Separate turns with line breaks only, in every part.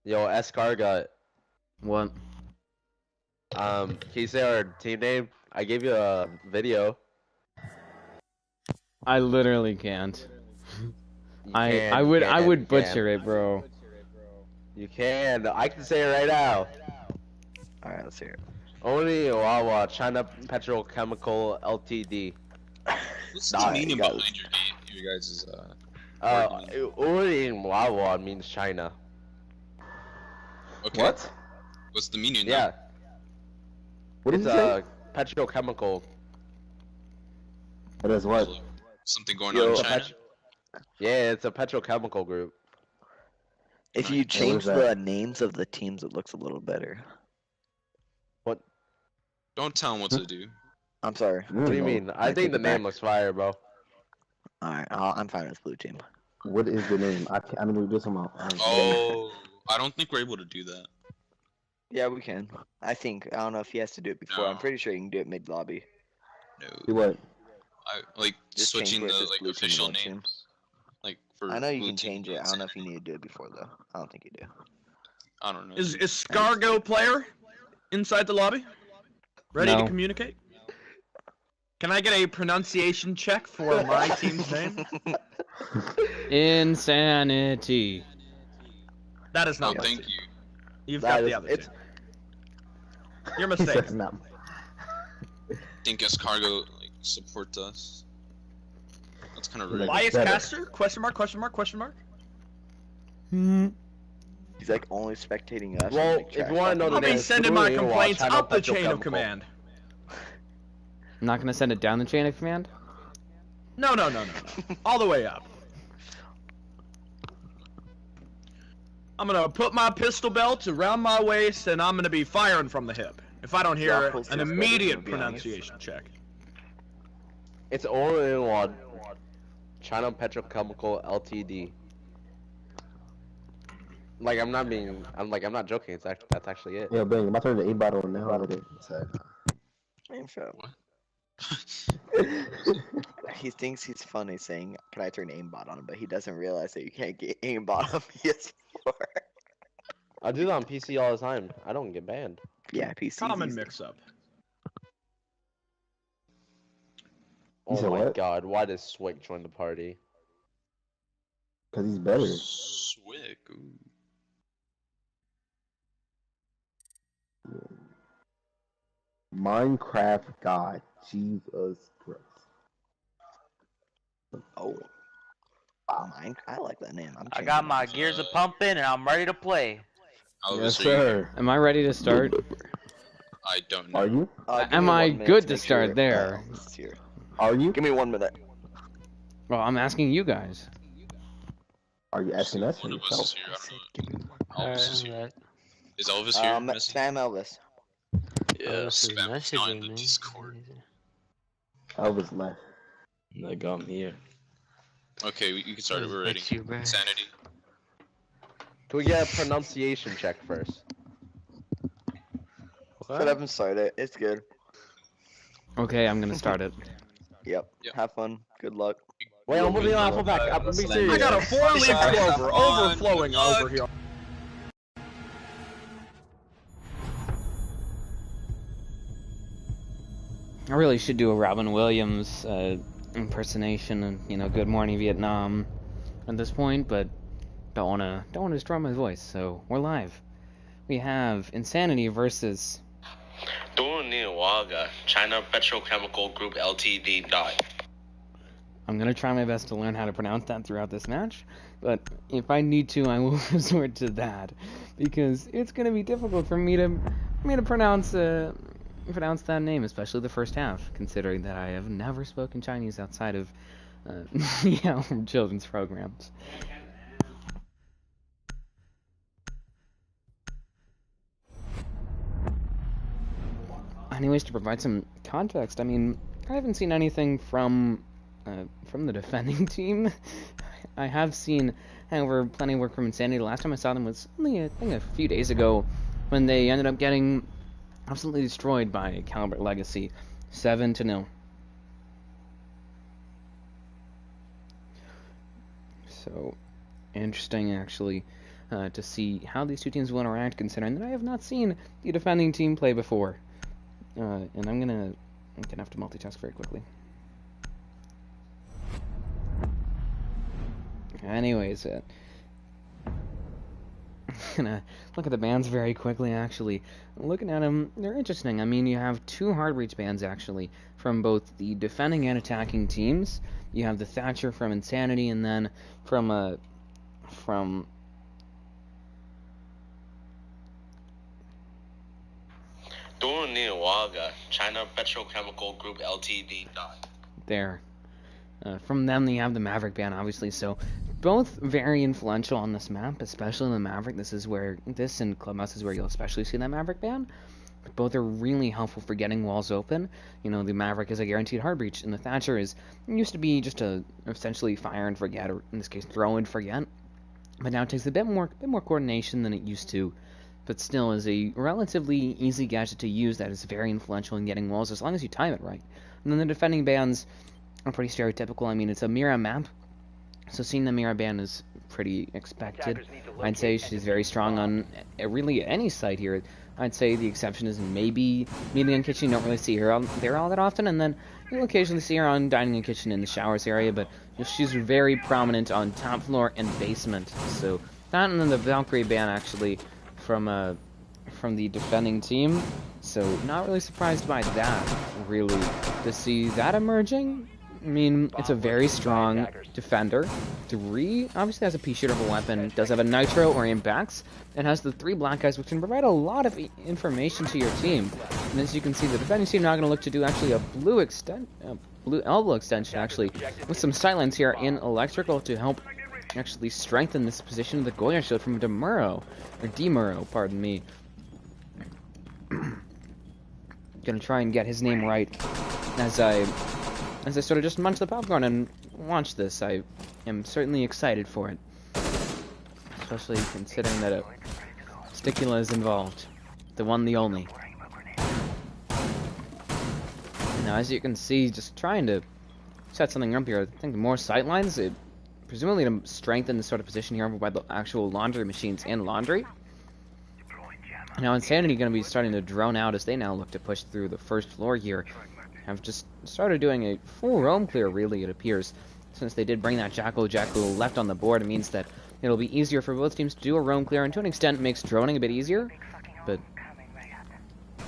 Yo, Escargot.
What?
Can you say our team name? I gave you a video.
I literally can't.
You
I
can,
I
you
would
can,
I
you
would
can.
butcher it, bro.
You can. I can say it right now.
Alright, let's hear it.
Only Wawa, China Petrochemical Ltd.
What's the
Nah,
meaning
got-
behind your guys' argument?
Only Wawa means China.
Okay.
What?
What's the meaning?
Yeah.
What did
It's
you say?
a petrochemical.
It is what?
So, something going
Yo,
on in
It's a
China?
Yeah, it's a petrochemical group.
If you
Nice.
change
What was
the names of the teams, it looks a little better.
What?
Don't tell him what to do.
I'm sorry.
What do you mean? I think the name looks fire, bro.
Alright, I'm fine with blue team.
What is the name? I mean, we do some.
Oh, I don't think we're able to do that.
Yeah, we can. I think. I don't know if he has to do it before. I'm
No.
pretty sure you can do it mid lobby.
Do
No.
what?
I like
Just change
switching
where it
the
says
like
blue team
official
and red team.
names. Like for
I know you
blue
can
team
change it.
and
I don't know if you
Insanity.
need to do it before though. I don't think you do.
I don't know.
Is EscargotPlayer inside the lobby? Ready
No.
to communicate? Can I get a pronunciation check for my team's name?
Insanity.
That is
No,
not my
thank
team.
you.
You've
That
got the
is-
other
it's-
team. You're
He said
mistaken.
no.
Think Escargot like supports us. That's kind of rude.
Like-
Bias
better.
caster? Question mark? Question mark? Question mark?
He's like only spectating us.
Well,
and, like,
if you
trash
wanna know
talking.
the
I'll be
name,
sending my
Blue,
complaints
China
up the chain of
Petrochemical.
command.
I'm not gonna send it down the chain of command.
No. All the way up. I'm gonna put my pistol belt around my waist and I'm gonna be firing from the hip. If I don't hear
Rockles
an
feels better,
immediate
to be honest.
pronunciation check.
It's only one. China Petrochemical Ltd. Like I'm not joking. That's actually it.
Yeah, bang. My turn to 8 bottle now. Out of it.
Man, shut up.
What?
He thinks he's funny saying, "Can I turn aimbot on him?" But he doesn't realize that you can't get aimbot on PS4.
I do that on PC all the time. I don't get banned.
Yeah, PC.
Common mix-up.
Oh
said
my
what?
god, why does Swick join the party?
Cause he's better.
Swick. Ooh.
Minecraft God. Jesus Christ.
Oh. Wow, mine. I like that name.
I got my gears a pumping and I'm ready to play.
Elvis,
Yes,
are you here?
sir.
Am I ready to start?
I don't know.
Are you?
Am I good to start there?
Here.
Are you?
Give me 1 minute.
Well, I'm asking you guys.
Are you asking us?
One
or
of us
yourself?
is here. I don't know. Elvis is here.
Alright.
Is Elvis here? Messy?
Spam Elvis.
Yeah,
Spam is not in the Discord.
Elvis left.
Like I'm here.
Okay, you can start it. We're ready.
Thanks, you, bro.
Insanity.
Can we get a pronunciation check first?
Shut up and start it. It's good.
Okay, I'm gonna start it.
Yep.
Yep.
Have fun. Good luck.
Wait, I'm moving on alphabet. I'm being
Listen,
serious.
I got a 4-leaf
Sorry,
clover
fun,
overflowing
good luck.
over here.
I really should do a Robin Williams impersonation and Good Morning Vietnam at this point, but don't wanna destroy my voice. So we're live. We have Insanity versus
China Petrochemical Group Ltd.
I'm gonna try my best to learn how to pronounce that throughout this match, but if I need to, I will resort to that because it's gonna be difficult for me to pronounce that name, especially the first half, considering that I have never spoken Chinese outside of from children's programs. Anyways, to provide some context, I mean, I haven't seen anything from the defending team. I have seen, however, plenty of work from Insanity. The last time I saw them was only, I think, a few days ago, when they ended up getting absolutely destroyed by Caliber Legacy, 7-0. So, interesting, actually. to see how these two teams will interact, considering that I have not seen the defending team play before. And I'm gonna have to multitask very quickly. Anyways, gonna look at the bans very quickly. Actually, looking at them, they're interesting. I mean, you have two hard reach bans actually from both the defending and attacking teams. You have the Thatcher from Insanity, and then from
China Petrochemical Group Ltd.
There. From them, you have the Maverick ban, obviously. So both very influential on this map, especially the Maverick. This and Clubhouse is where you'll especially see that Maverick ban. But both are really helpful for getting walls open. You know, the Maverick is a guaranteed hard breach, and the Thatcher used to be just a essentially fire and forget, or in this case, throw and forget. But now it takes a bit more coordination than it used to. But still is a relatively easy gadget to use that is very influential in getting walls as long as you time it right. And then the defending bans are pretty stereotypical. I mean, it's a Mira map, so seeing the Mira ban is pretty expected. I'd say she's very strong on really any site here. I'd say the exception is maybe meeting and kitchen. You don't really see her there all that often, and then you'll occasionally see her on dining and kitchen in the showers area, but she's very prominent on top floor and basement. So that, and then the Valkyrie ban actually from the defending team. So not really surprised by that, really, to see that emerging. I mean, it's a very strong defender. 3 obviously has a pea-shootable weapon, does have a nitro or impacts, and has the 3 black guys, which can provide a lot of information to your team. And as you can see, the defending team now going to look to do actually a blue elbow extension, actually, with some sightlines here in electrical to help actually strengthen this position of the Goya shield from Demuro, pardon me. Gonna try and get his name right as I sort of just munch the popcorn and watch this. I am certainly excited for it, especially considering that a Sticula is involved, the one, the only. Now, as you can see, just trying to set something up here. I think more sightlines, presumably to strengthen this sort of position here by the actual laundry machines and laundry. Now, Insanity going to be starting to drone out as they now look to push through the first floor here. Have just started doing a full roam clear, really, it appears. Since they did bring that Jackal left on the board, it means that it'll be easier for both teams to do a roam clear, and to an extent makes droning a bit easier. But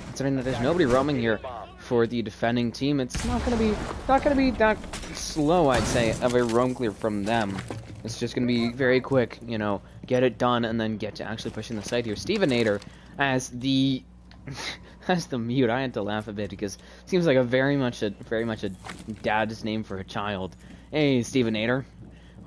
considering that there's nobody roaming here for the defending team, it's not gonna be that slow, I'd say, of a roam clear from them. It's just gonna be very quick, you know, get it done and then get to actually pushing the site here. Stevenator as the mute. I had to laugh a bit because it seems like a very much a dad's name for a child. Hey, Stevenator,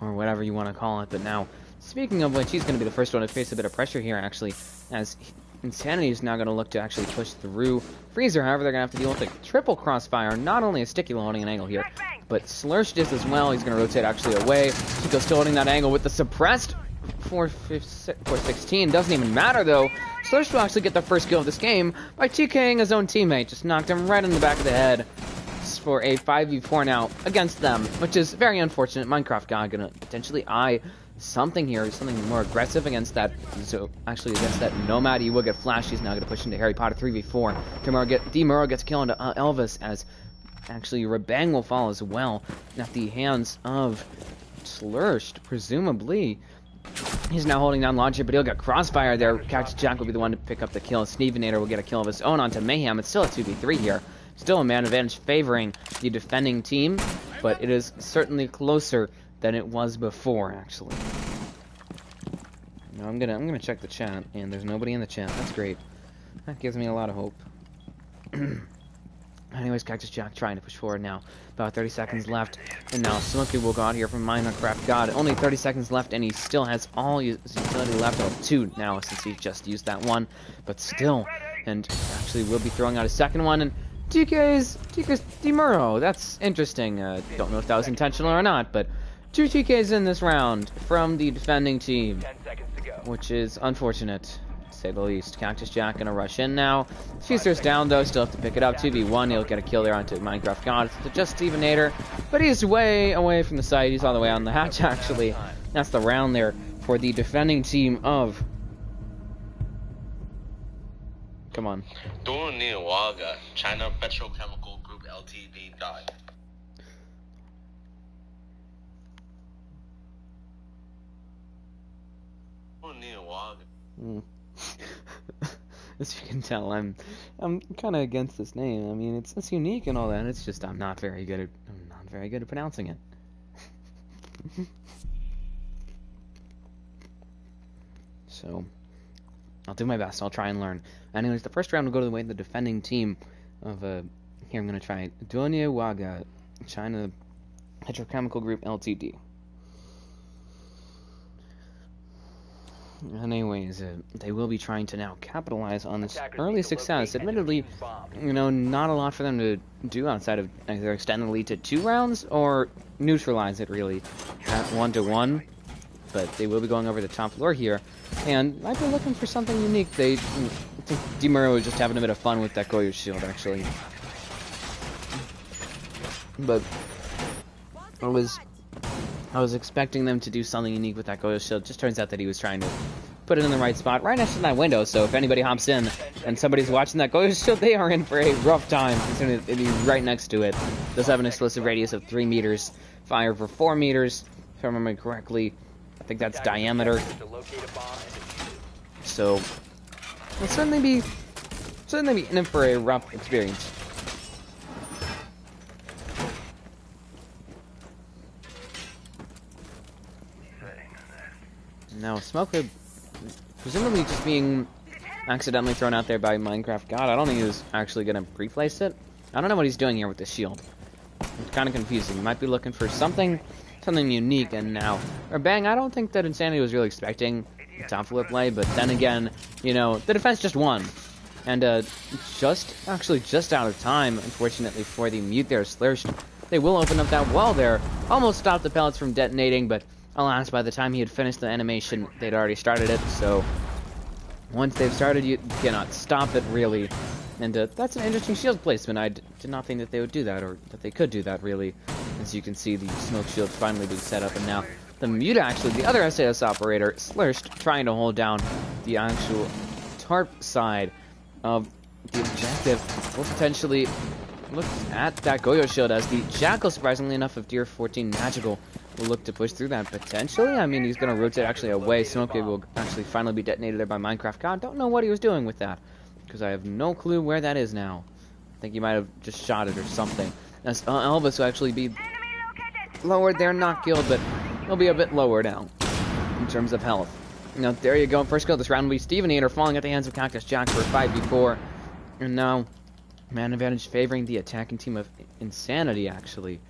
or whatever you want to call it. But now, speaking of which, he's going to be the first one to face a bit of pressure here, actually, as Insanity is now going to look to actually push through Freezer. However, they're going to have to deal with a triple crossfire, not only a Sticky holding an angle here, but Slursh just as well. He's going to rotate actually away. Chico's still holding that angle with the suppressed 416. Doesn't even matter, though. Slursh will actually get the first kill of this game by TKing his own teammate. Just knocked him right in the back of the head for a 5v4 now against them, which is very unfortunate. Minecraft God gonna potentially eye something here, something more aggressive against that. So actually against that Nomad, he will get flashed. He's now gonna push into Harry Potter 3v4. Demuro gets killed into Elvis, as actually Rebang will fall as well at the hands of Slursh, presumably. He's now holding down Launcher, but he'll get Crossfire there. Cactus Jack will be the one to pick up the kill. Stevenator will get a kill of his own onto Mayhem. It's still a 2v3 here. Still a man advantage favoring the defending team, but it is certainly closer than it was before, actually. Now I'm gonna check the chat, and there's nobody in the chat. That's great. That gives me a lot of hope. Anyways, Cactus Jack trying to push forward now. About 30 seconds left. And now Smokey will go out here from Minecraft God. Only 30 seconds left, and he still has all his utility left. Oh, 2 now, since he just used that one. But still. And actually will be throwing out a second one. And TK's Demuro. That's interesting. Don't know if that was intentional or not, but 2 TKs in this round from the defending team. Which is unfortunate, to say the least. Cactus Jack gonna rush in now. Feaster's down though, still have to pick it up. 2v1, he'll get a kill there onto Minecraft God. It's just Stevenator, but he's way away from the site. He's all the way on the hatch, actually. That's the round there for the defending team of... Come on.
Waga, China Petrochemical Group Ltd. died.
As you can tell, I'm kind of against this name. I mean, it's unique and all that. It's just I'm not very good at pronouncing it. So, I'll do my best. I'll try and learn. Anyways, the first round will go to the way of the defending team of here I'm gonna try Dunya Waga, China Petrochemical Group Ltd. Anyways, they will be trying to now capitalize on this early success. Admittedly, not a lot for them to do outside of either extend the lead to 2 rounds or neutralize it really at 1-1. But they will be going over the top floor here, and might be looking for something unique. I think Demuro was just having a bit of fun with that Goyo shield, actually. But I was expecting them to do something unique with that Goyo shield. Just turns out that he was trying to put it in the right spot, right next to that window. So if anybody hops in and somebody's watching that Goyo shield, they are in for a rough time, considering it'd be right next to it. It does have an explosive radius of 3 meters, fire for 4 meters, if I remember correctly. I think that's diameter. So it'll certainly be in it for a rough experience. Now, smoke would presumably just being accidentally thrown out there by Minecraft God. I don't think he was actually going to pre-place it. I don't know what he's doing here with this shield. It's kind of confusing. He might be looking for something unique, and now... Or bang, I don't think that Insanity was really expecting the top flip play, but then again, the defense just won. And just out of time, unfortunately, for the mute there, Slurst. They will open up that wall there. Almost stopped the pellets from detonating, but alas, by the time he had finished the animation, they'd already started it, so once they've started, you cannot stop it, really. And that's an interesting shield placement. I did not think that they would do that, or that they could do that, really. As you can see, the smoke shield finally being set up, and now the mute, actually, the other SAS operator, Slurst, trying to hold down the actual tarp side of the objective, will potentially look at that Goyo shield as the Jackal, surprisingly enough, of Tier 14 Magical will look to push through that potentially. I mean, he's going to rotate actually away. Smoke will actually finally be detonated there by Minecraft God. Don't know what he was doing with that, because I have no clue where that is now. I think he might have just shot it or something. As Elvis will actually be lowered there, not killed, but he'll be a bit lower now in terms of health. Now, there you go. First kill this round will be Steven Eater falling at the hands of Cactus Jack for a 5v4. And now, man advantage favoring the attacking team of Insanity, actually.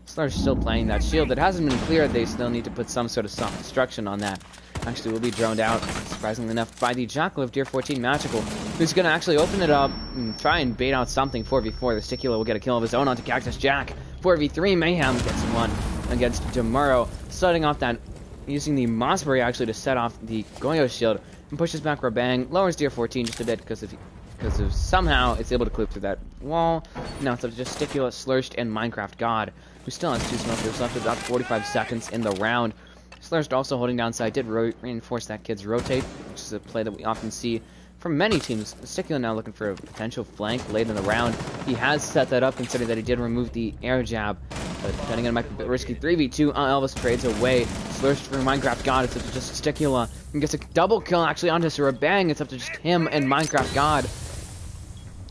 Slur's still playing that shield. It hasn't been cleared. They still need to put some sort of self-destruction on that. Actually, will be droned out, surprisingly enough, by the Jackal of Tier 14 Magical, who's going to actually open it up and try and bait out something. 4v4. The Sticula will get a kill of his own onto Cactus Jack. 4v3. Mayhem gets one against Demuro, setting off that, using the Mossberry actually to set off the Goyo shield, and pushes back Rabang, lowers Tier 14 just a bit because of somehow it's able to clip through that wall. Now it's up to just Sticula, Slurst, and Minecraft God, who still has 2 smokers left, about 45 seconds in the round. Slurst also holding down side, did reinforce that kid's rotate, which is a play that we often see from many teams. Sticula now looking for a potential flank late in the round. He has set that up, considering that he did remove the air jab, but depending on it might be a bit risky. 3v2, Elvis trades away. Slurst for Minecraft God, it's up to just Sticula, and gets a double kill actually onto Sarabang. It's up to just him and Minecraft God.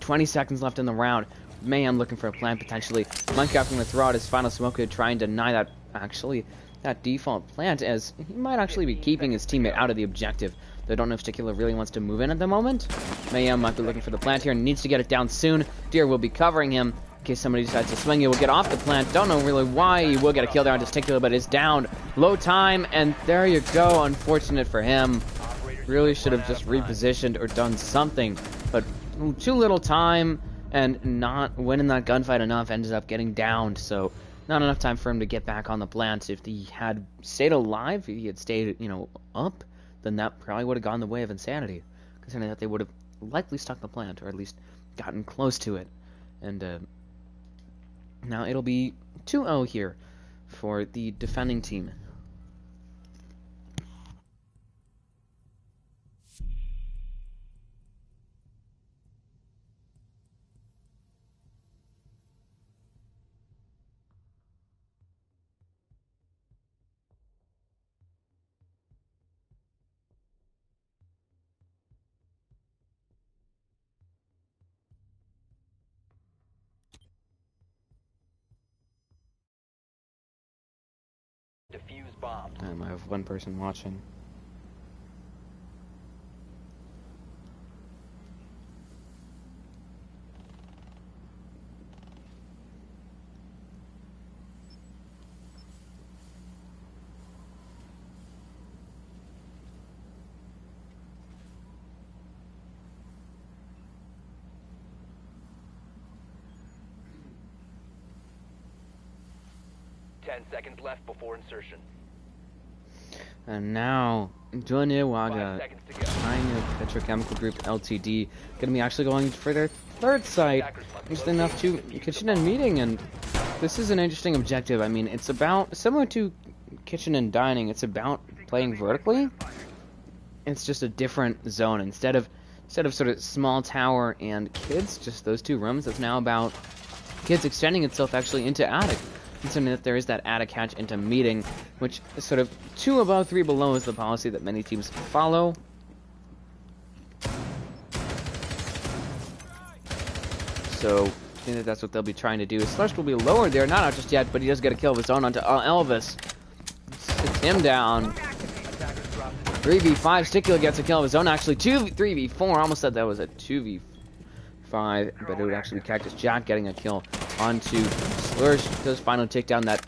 20 seconds left in the round. Mayhem looking for a plant potentially. Minecraft going to throw out his final smoke to try and deny that default plant, as he might actually be keeping his teammate out of the objective. Though I don't know if Sticula really wants to move in at the moment. Mayhem might be looking for the plant here and needs to get it down soon. Deer will be covering him in case somebody decides to swing. He will get off the plant. Don't know really why. He will get a kill there on Sticula, but is down. Low time, and there you go. Unfortunate for him. Really should have just repositioned or done something, but too little time, and not winning that gunfight enough, ended up getting downed, so not enough time for him to get back on the plant. If he had stayed alive, if he had stayed, up, then that probably would have gone the way of Insanity, considering that they would have likely stuck the plant, or at least gotten close to it. And now it'll be 2-0 here for the defending team.
defuse bombs.
I have one person watching.
Seconds left before insertion.
And now, Duniwaga,
5 seconds to go.
China Petrochemical Group Ltd, gonna be actually going for their third site, interesting enough to Kitchen and Meeting, and this is an interesting objective. I mean, it's about, similar to Kitchen and Dining, it's about playing vertically. It's just a different zone. Instead of sort of small tower and kids, just those two rooms, it's now about kids extending itself actually into attic. Considering that there is that attic hatch into Meeting, which is sort of 2 above, 3 below is the policy that many teams follow. So, I think that that's what they'll be trying to do. Slush will be lowered there, not out just yet, but he does get a kill of his own onto Elvis. Sits him down. 3v5, Sticula gets a kill of his own, actually 3v4, almost said that was a 2v5, but it would actually be Cactus Jack getting a kill onto Slursh. Does finally take down that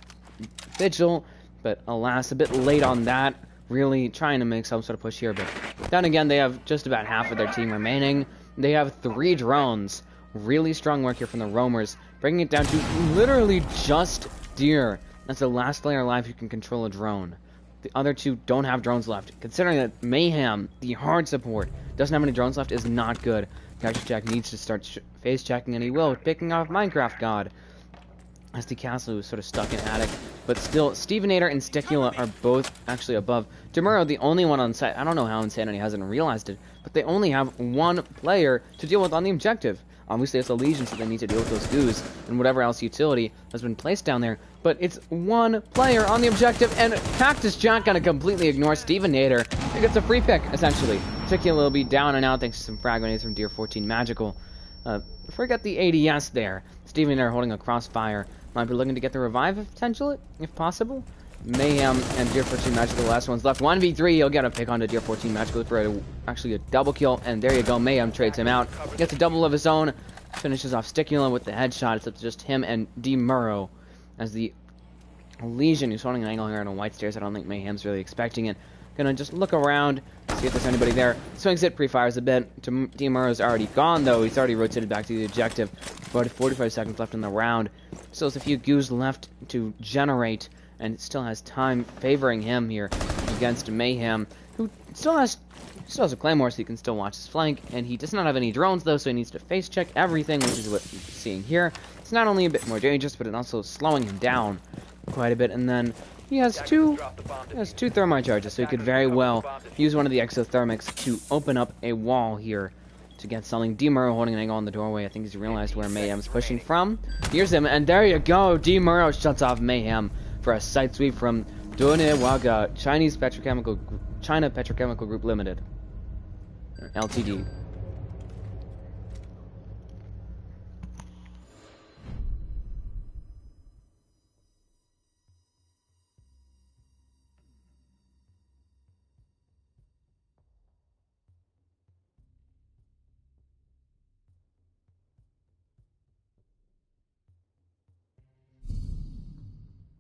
Vigil, but alas, a bit late on that. Really trying to make some sort of push here, but then again, they have just about half of their team remaining. They have 3 drones. Really strong work here from the Roamers, bringing it down to literally just Deer. That's the last player alive who can control a drone. The other 2 don't have drones left. Considering that Mayhem, the hard support, doesn't have any drones left is not good. Cactus Jack needs to start phase checking, and he will, picking off Minecraft God. As the castle is sort of stuck in attic, but still, Stevenator and Sticula are both actually above. Demuro, the only one on site. I don't know how Insanity hasn't realized it, but they only have 1 player to deal with on the objective. Obviously, it's a Legion, so they need to deal with those goos and whatever else utility has been placed down there. But it's 1 player on the objective, and Cactus Jack gonna completely ignore Stevenator. He gets a free pick, essentially. Sticula will be down and out thanks to some frag grenades from Deer 14 Magical. Forget the ADS there. Stevenator holding a crossfire. Might be looking to get the revive potential, if possible. Mayhem and Deer 14 Magical, the last one's left. 1v3, he'll get a pick onto Deer 14 Magical for actually a double kill, and there you go, Mayhem trades him out. Gets a double of his own, finishes off Sticula with the headshot. It's up to just him and Demuro as the Legion, who's holding an angle here on a white stairs. I don't think Mayhem's really expecting it. Gonna just look around, see if there's anybody there. Swings it, pre-fires a bit. Demuro's already gone, though. He's already rotated back to the objective. About 45 seconds left in the round. Still has a few goos left to generate, and still has time favoring him here against Mayhem, who still has a Claymore, so he can still watch his flank. And he does not have any drones, though, so he needs to face check everything, which is what you're seeing here. It's not only a bit more dangerous, but it's also slowing him down quite a bit. And then he has two thermite charges, so he could very well use one of the exothermics to open up a wall here to get something. Demuro holding an angle on the doorway. I think he's realized where Mayhem's pushing from. Here's him, and there you go. Demuro shuts off Mayhem for a side sweep from Duniwaga, China Petrochemical Group Limited, Ltd.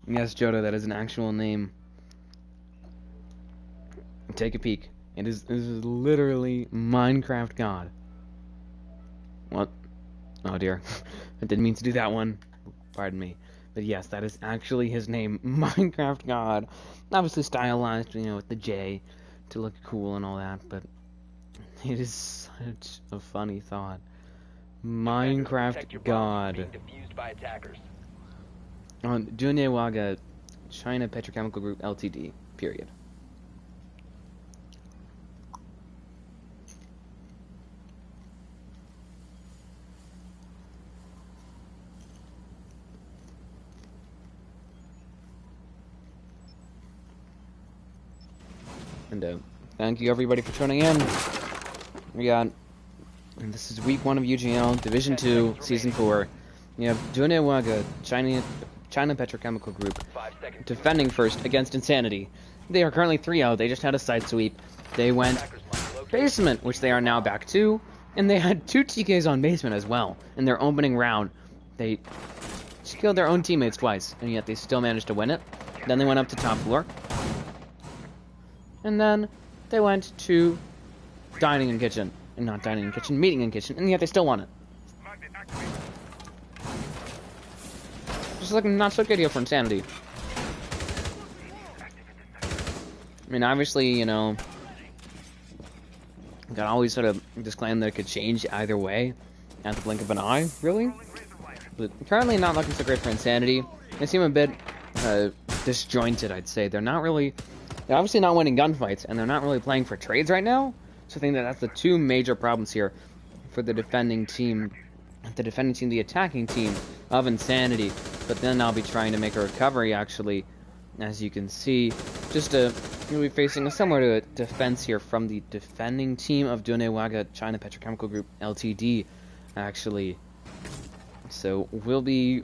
Yes, Jodo, that is an actual name. Take a peek. It is literally Minecraft God. What? Oh dear. I didn't mean to do that one. Pardon me. But yes, that is actually his name, Minecraft God. Obviously stylized, you know, with the J to look cool and all that, but it is such a funny thought. Minecraft God. On Duniwaga, China Petrochemical Group Ltd. Period. And thank you everybody for tuning in. And this is week 1 of UGL, Division 2, Season 4. We have Duniwaga, China China Petrochemical Group
5 seconds.
defending first against Insanity. They are currently 3-0. They just had a side sweep. They went
Attackers must locate.
basement, which they are now back to, and they had 2 TKs on basement as well in their opening round. They killed their own teammates twice, and yet they still managed to win it. Then they went up to top floor, and then they went to dining and kitchen, and not dining and kitchen, meeting and kitchen, and yet they still won it. Just looking not so good here for Insanity. I mean, obviously, you know, you can always sort of disclaim that it could change either way at the blink of an eye, really. But currently not looking so great for Insanity. They seem a bit disjointed, I'd say. They're obviously not winning gunfights, and they're not really playing for trades right now. So I think that that's the 2 major problems here for the defending team. The attacking team of Insanity. But then I'll be trying to make a recovery, actually, as you can see. You'll be facing a similar defense here from the defending team of Donewaga China Petrochemical Group Ltd, actually. So we'll be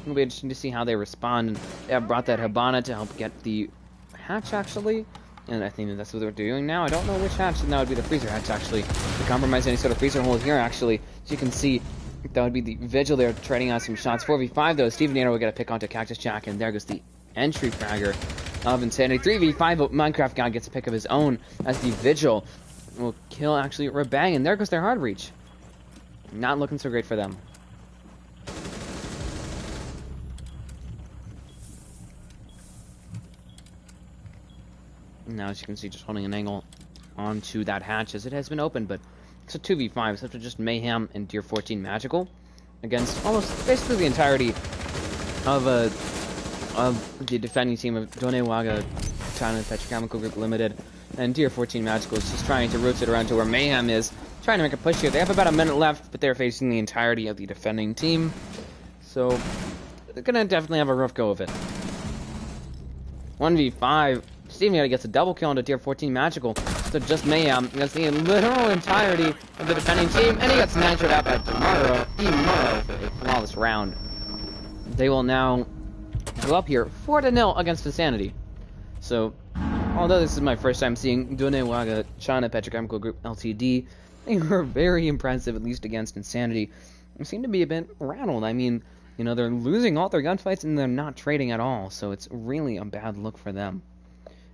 interesting to see how they respond. They have brought that Habana to help get the hatch, actually. And I think that's what they're doing now. I don't know which hatch, and that would be the freezer hatch, actually. To compromise any sort of freezer hold here, actually. As you can see, that would be the Vigil there trading out some shots. 4v5, though. Steven Nader will get a pick onto Cactus Jack, and there goes the entry fragger of Insanity. 3v5, but Minecraft God gets a pick of his own as the Vigil will kill, actually, Rabang, and there goes their hard reach. Not looking so great for them. Now, as you can see, just holding an angle onto that hatch as it has been opened, but it's a 2v5, so it's just Mayhem and Tier 14 Magical against almost basically the entirety of the defending team of Donewaga China Petrochemical Group Limited, and Tier 14 Magical is just trying to rotate around to where Mayhem is, trying to make a push here. They have about a minute left, but they're facing the entirety of the defending team, so they're gonna definitely have a rough go of it. 1v5. Steven Nader gets a double kill into Tier 14 Magical. So just Mayhem against the literal entirety of the defending team, and he gets natured out by Tomorrow for a flawless round. They will now go up here 4-0 against Insanity. So, although this is my first time seeing Donewaga China Petrochemical Group Ltd, they were very impressive, at least against Insanity. They seem to be a bit rattled. I mean, you know, they're losing all their gunfights and they're not trading at all, so it's really a bad look for them.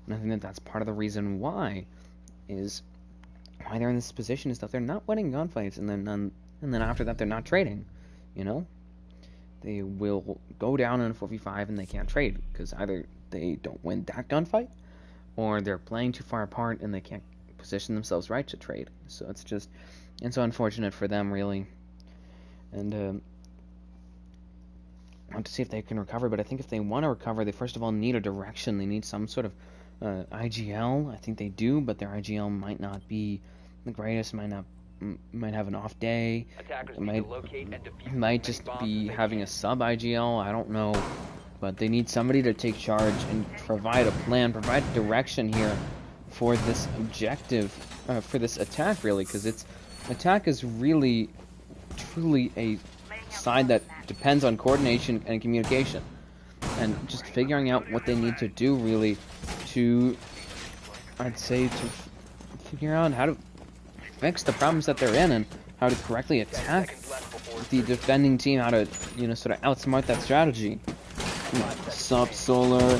And I think that that's part of the reason why they're in this position is that they're not winning gunfights, and then after that they're not trading. You know, they will go down in a 4v5 and they can't trade because either they don't win that gunfight, or they're playing too far apart and they can't position themselves right to trade. So it's unfortunate for them, really. And I want to see if they can recover, but I think if they want to recover, they first of all need a direction. They need some sort of IGL. I think they do, but their IGL might not be the greatest. Might have an off day.
Attackers
Might
need to locate and defuse
might just be having a sub IGL. I don't know, but they need somebody to take charge and provide a plan, provide direction here for this objective, for this attack, really, because attack is really, truly a side that depends on coordination and communication, and just figuring out what they need to do, really, I'd say to figure out how to fix the problems that they're in and how to correctly attack the defending team, how to, you know, sort of outsmart that strategy. Sup, Solar.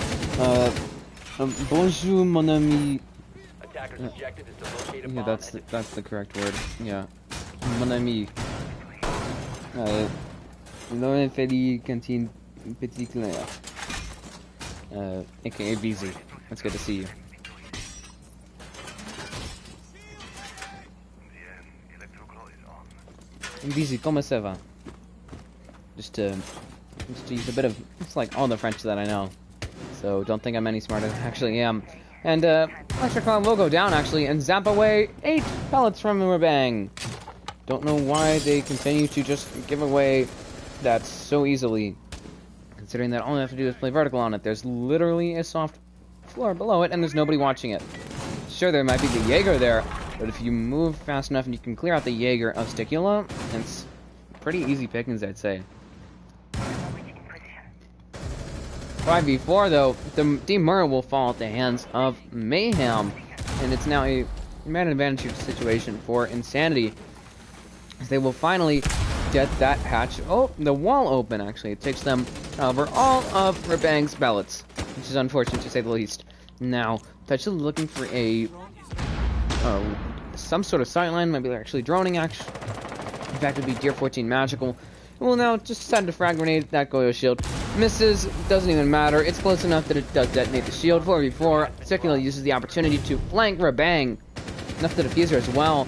Bonjour, mon ami. Yeah, that's the correct word. Yeah, mon ami. Lauren Feli Cantine Petit Claire. AKA BZ. It's good to see you. BZ, comment ça va? Just to use a bit of, it's like all the French that I know. So don't think I'm any smarter than I actually am. And Electrocon will go down, actually, and zap away 8 pellets from Rabang. Don't know why they continue to just give away that so easily, considering that all they have to do is play vertical on it. There's literally a soft floor below it, and there's nobody watching it. Sure, there might be the Jaeger there, but if you move fast enough and you can clear out the Jaeger of Sticula, it's pretty easy pickings, I'd say. 5v4 though, the Team Murray will fall at the hands of Mayhem, and it's now a man advantage situation for Insanity, as they will finally get that hatch. Oh, the wall open actually. It takes them over all of Rabang's pellets, which is unfortunate to say the least. Now, potentially looking for a some sort of sightline. Maybe they're actually droning action. In fact, it would be Deer 14 Magical. Well, now just decide to frag grenade that Goyo shield. Misses, doesn't even matter. It's close enough that it does detonate the shield. 4v4. Secondly, uses the opportunity to flank Rabang. Enough to defuse her as well.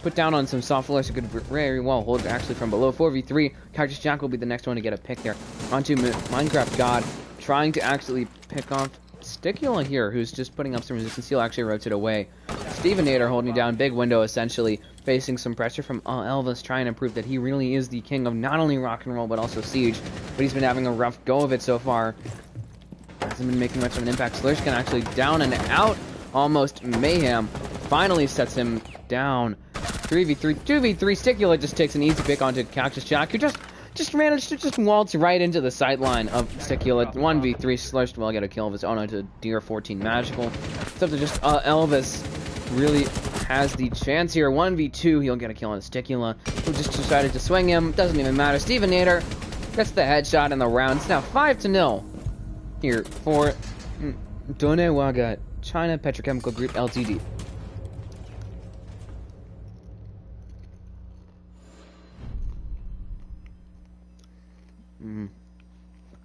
Put down on some soft floors. Could very well hold it actually from below. 4v3. Cactus Jack will be the next one to get a pick there. Onto Minecraft God. Trying to actually pick off Sticula here, who's just putting up some resistance. He'll actually rotate away. Stevenator holding down big window, essentially facing some pressure from Elvis, trying to prove that he really is the king of not only rock and roll but also siege. But he's been having a rough go of it so far. Hasn't been making much of an impact. Slurshkin actually down and out. Almost Mayhem finally sets him down. 3v3, 2v3. Sticula just takes an easy pick onto Cactus Jack, who just managed to just waltz right into the sight line of Sticula. 1v3. Slurshkin will get a kill of his own onto Deer 14 Magical. It's up to just Elvis really has the chance here. 1v2, he'll get a kill on Sticula, who just decided to swing him. Doesn't even matter. Stevenator gets the headshot in the round. It's now 5-0 here for Donewaga, China Petrochemical Group Ltd.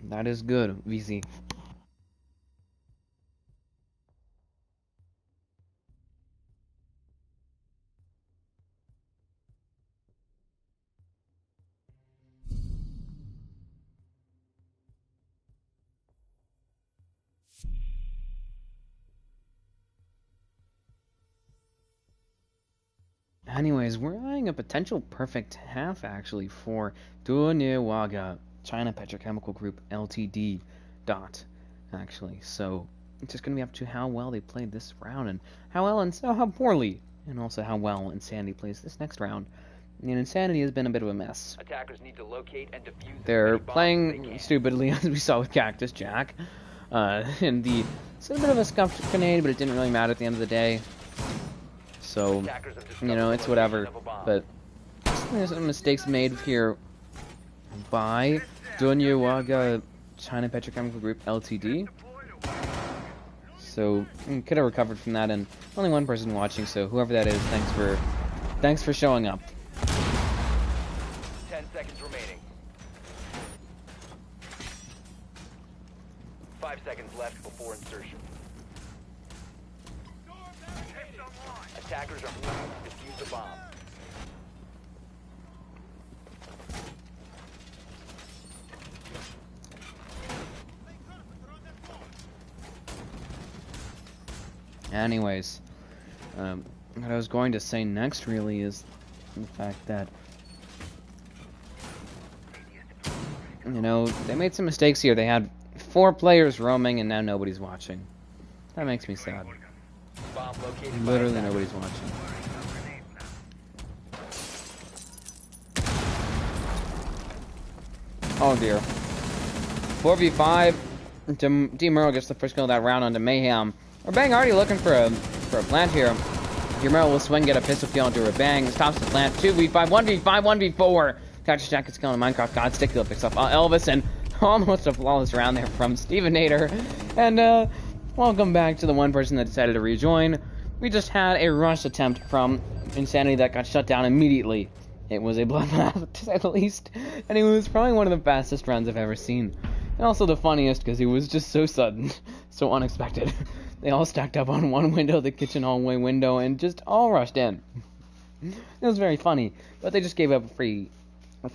That is good, VC. Anyways, we're eyeing a potential perfect half actually for Donewaga, China Petrochemical Group Ltd. Actually, so it's just gonna be up to how well they played this round, and how well and so how poorly, and also how well Insanity plays this next round. And Insanity has been a bit of a mess.
Attackers need to locate and defuse.
They're playing stupidly, as we saw with Cactus Jack, and it's a bit of a scuffed grenade, but it didn't really matter at the end of the day. So, you know, it's whatever. But there's some mistakes made here by Donewaga, China Petrochemical Group Ltd. So could have recovered from that, and only one person watching. So whoever that is, thanks for showing up.
10 seconds remaining. 5 seconds left before insertion. Attackers are moving to defuse the bomb.
Anyways, what I was going to say next really is the fact that, you know, they made some mistakes here. They had 4 players roaming and now nobody's watching. That makes me sad. Literally nobody's watching. Oh dear. 4v5. Demuro gets the first kill of that round onto Mayhem. Rabang already looking for a plant here. Demuro will swing, get a pistol kill onto Rabang. Stops the plant. 2v5, 1v5, 1v4. Cactus Jack gets killed in Minecraft. God Stick picks up Elvis, and almost a flawless round there from Stevenator. And welcome back to the one person that decided to rejoin. We just had a rush attempt from Insanity that got shut down immediately. It was a bloodbath, to say the least, and it was probably one of the fastest runs I've ever seen. And also the funniest, because it was just so sudden, so unexpected. They all stacked up on one window, the kitchen hallway window, and just all rushed in. It was very funny, but they just gave up a free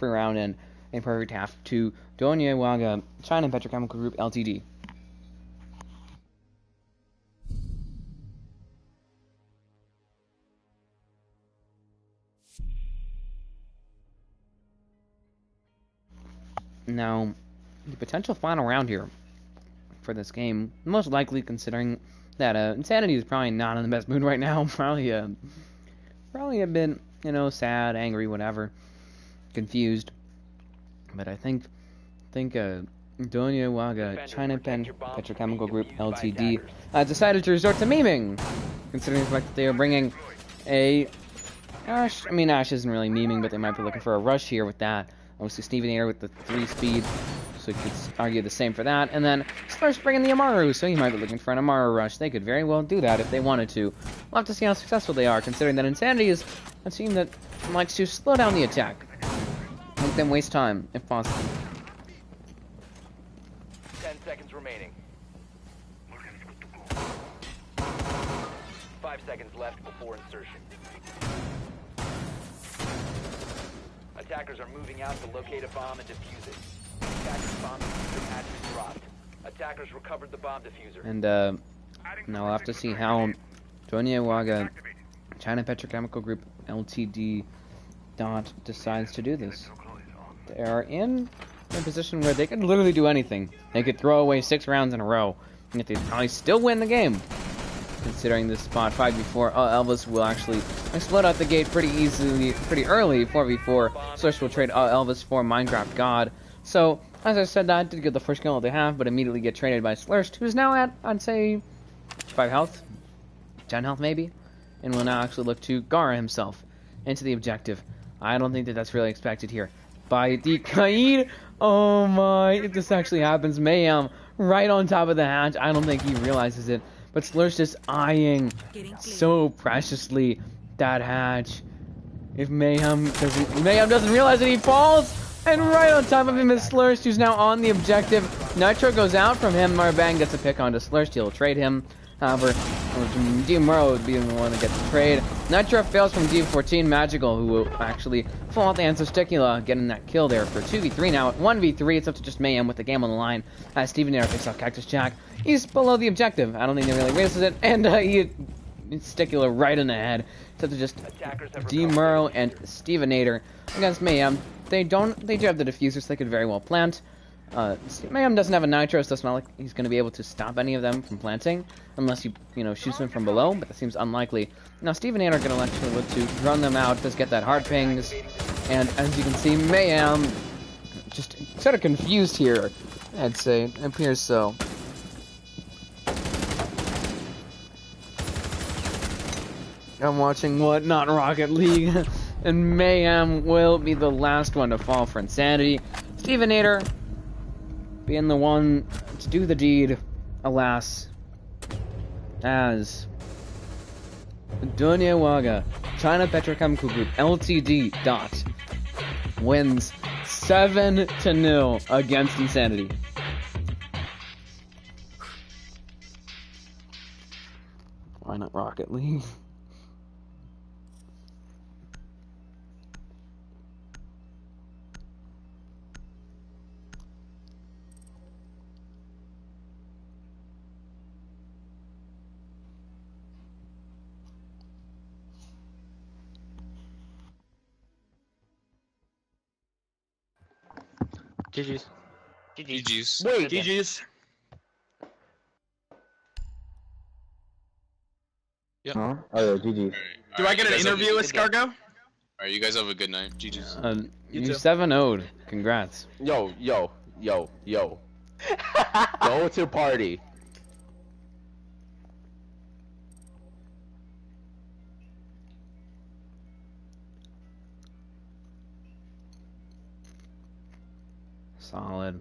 round and a perfect half to Donewaga, China Petrochemical Group Ltd. Now, the potential final round here for this game, most likely considering that Insanity is probably not in the best mood right now, probably a bit, you know, sad, angry, whatever, confused. But I think Donya Waga,
Defenders,
China
protect your bombs from
Petrochemical
being
Group
defused by
Ltd.
attackers.
Has decided to resort to memeing, considering the fact that they are bringing a Ash. I mean, Ash isn't really memeing, but they might be looking for a rush here with that. Obviously, Steven Air with the 3 speed, so you could argue the same for that. And then Slur's bringing the Amaru, so he might be looking for an Amaru rush. They could very well do that if they wanted to. We'll have to see how successful they are, considering that Insanity is a team that likes to slow down the attack. Make them waste time, if possible.
10 seconds remaining. 5 seconds left before insertion. Attackers are moving out to locate a bomb and defuse it. Attackers' bomb diffuser has been dropped. Attackers recovered the bomb diffuser.
And now we'll have to see how Donya Waga, China Petrochemical Group Ltd. Decides to do this. They are in a position where they could literally do anything. They could throw away 6 rounds in a row, and if they probably still win the game. Considering this spot 5v4, Elvis will actually explode out the gate pretty easily, pretty early. 4v4, Slursh will trade Elvis for Minecraft God. So, as I said, that did get the first kill they have, but immediately get traded by Slursh, who's now at, I'd say, 5 health, 10 health maybe, and will now actually look to Gara himself into the objective. I don't think that that's really expected here. By the Kaid, oh my, if this actually happens, Mayhem right on top of the hatch. I don't think he realizes it. But Slursh just eyeing so preciously that hatch. If Mayhem doesn't realize it, he falls! And right on top of him is Slursh, who's now on the objective. Nitro goes out from him. Marbang gets a pick onto Slursh. He'll trade him. However, Muro would be the one that gets the trade. Nitro fails from D14 Magical, who will actually fall out the hands of Sticula, getting that kill there for 2v3 now. At 1v3, it's up to just Mayhem with the game on the line. As Steven Air picks off Cactus Jack. He's below the objective. I don't think he really races it. And he Sticula right in the head. It's up to just D-Muro and Stevenator against Mayhem. They do have the diffusers, so they could very well plant. Mayhem doesn't have a nitro, so it's not like he's going to be able to stop any of them from planting, unless he, shoots them from below, but that seems unlikely. Now, Steve and Ann are going to actually look to run them out, just get that hard pings, and as you can see, Mayhem just sort of confused here, I'd say. It appears so. I'm watching what? Not Rocket League. And Mayhem will be the last one to fall for Insanity. Stevenator being the one to do the deed, alas, as Donya Waga, China Petrochemical Group Ltd. Wins 7-0 against Insanity. Why not Rocket League?
GG's.
GG's.
Wait,
GG's.
Yep.
Huh? Oh, yeah, GG.
Do I get an interview with Escargot?
Alright, you guys have a good night. GG's.
You
too.
7-0'd. Congrats.
Yo. Go to party.
Solid.